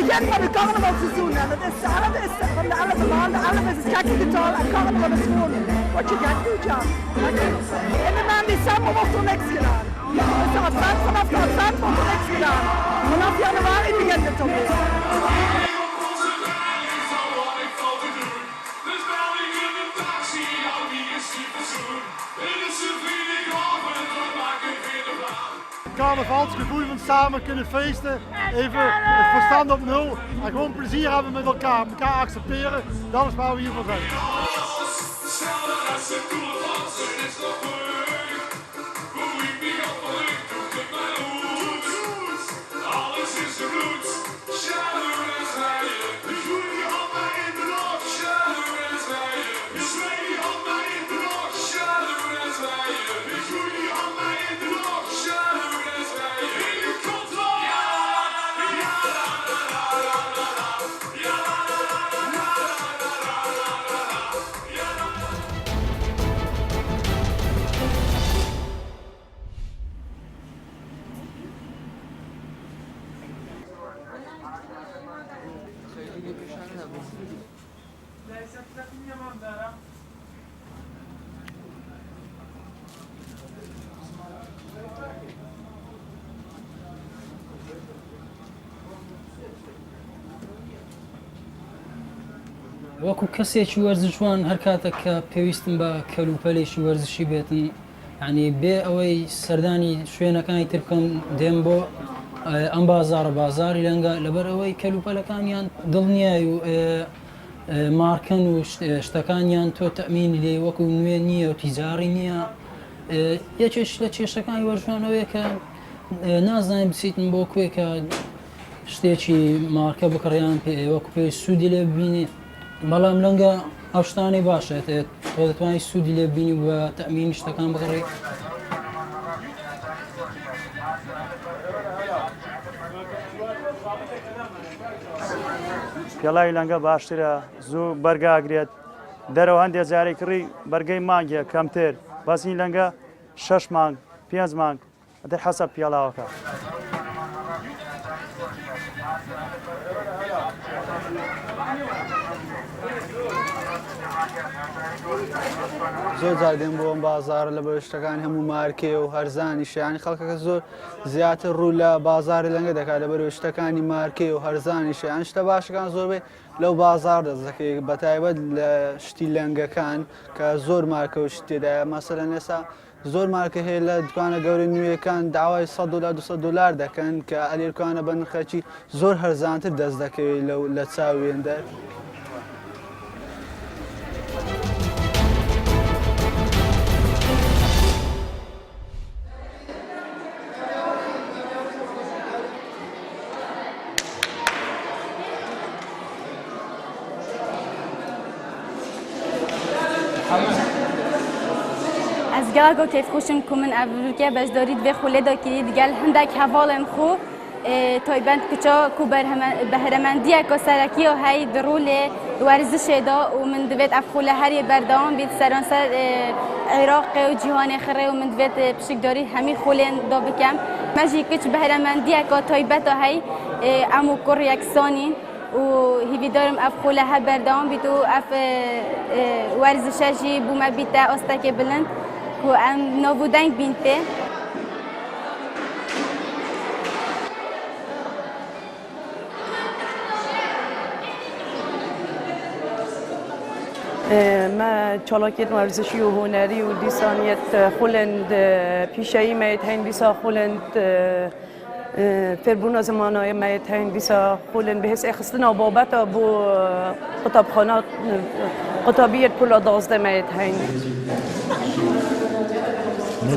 beginnen met het carnavalseizoen en het is van de 11e maand, de 11 is het gekkengetal en carnaval is gewoon wat je gek doet, ja. In de maand december wordt er niks gedaan. Dus vanaf de advent wordt er niks gedaan. Vanaf januari begint het alweer. Carnavalsgevoel van samen kunnen feesten, even het verstand op nul en gewoon plezier hebben met elkaar accepteren, dat is waar we hier voor zijn. وەکو کەسێکی وەرزشوان هەر کاتێک کە پێویستم بە کەلوپەلێکی وەرزشی بێتن یعنی بێ ئەوەی سەردانی شوێنەکانی تر بکەم دێم بۆ ئەم بازاری لەنگە لەبەر ئەوەی کەلوپەلەکانیان دڵنیای و مارکەن و شتەکانیان تۆ تەمینی لێ وەکو نوێ نییە و تیجاری نییە یەکێش لە کێشەکانی وەرزشوانەوەیە کە نازانین بچیتن بۆ کوێ کە شتێکی مارکە بکڕیان وەکو پێی سوودی لێ ببینێت بەڵام لەنگە ئەو شتانەی باشێت تۆ دەتوانیت سوودی لێ ببینی و بە تەمینی شتەکان بکڕی. پێڵاوی لەنگە باشترە زوو بەرگاگرێت دەرەوە هەندێک جارێک کڕی بەرگەی مانگیە کەمتر بەزی لەنگە 6 مانگ 5 مانگ ئەدە حەسەب پێڵاوەکە. زۆر جار دێم بۆ ئەم بازارە لە بەشتەکانی هەموو مارکێ و هەرزانیشە ینی خەڵکەکە زۆر زیاتر ڕوو لە بازاری لەنگە دەکات لە بەرەوشتەکانی مارکێ و هەرزانیشە یان شتە باشەکان زۆربەی لەو بازار دەست دەکەی بەتایبەت لە شتی لەنگەکان کە زۆر مارکە و شتێدایە مەسەلەن ئێستا زۆر مارکە هەیە لە دوکانە گەورە نوێیەکان داوای $100 دەکەن کە ئەلێرکانە بە نرخێکی زۆر هەرزانتر دەست دەکەوێت لە چاوێندە. از گاگو کیف خوشم که من اولوکه بجدارید به خوله دا کرید گل هندک حوالن خو تایبند کچا کو بهرمندیه که سرکی و هی درول ورزش دا و من دوید افخوله هری بردام بید سرانسر عراق و جهان خره و من دوید پشکداری همی خولن دا بکم مجی کچ بهرمندیه که تایبت هی امو کر یکسانی و هیوی دارم اف خوله ها بردام بید و اف ورزششی بوم بیتا استک بلند و ام نابودنگ بینته ما چالاکیت ورزشی و هنری و دیسانیت خلند پیشایی میت هن دیسا خلند فربونا زمانای میت هن دیسا خلند بهس اخستنا بابت بو قطابخانات قطابیت پولا 12 میت هن نه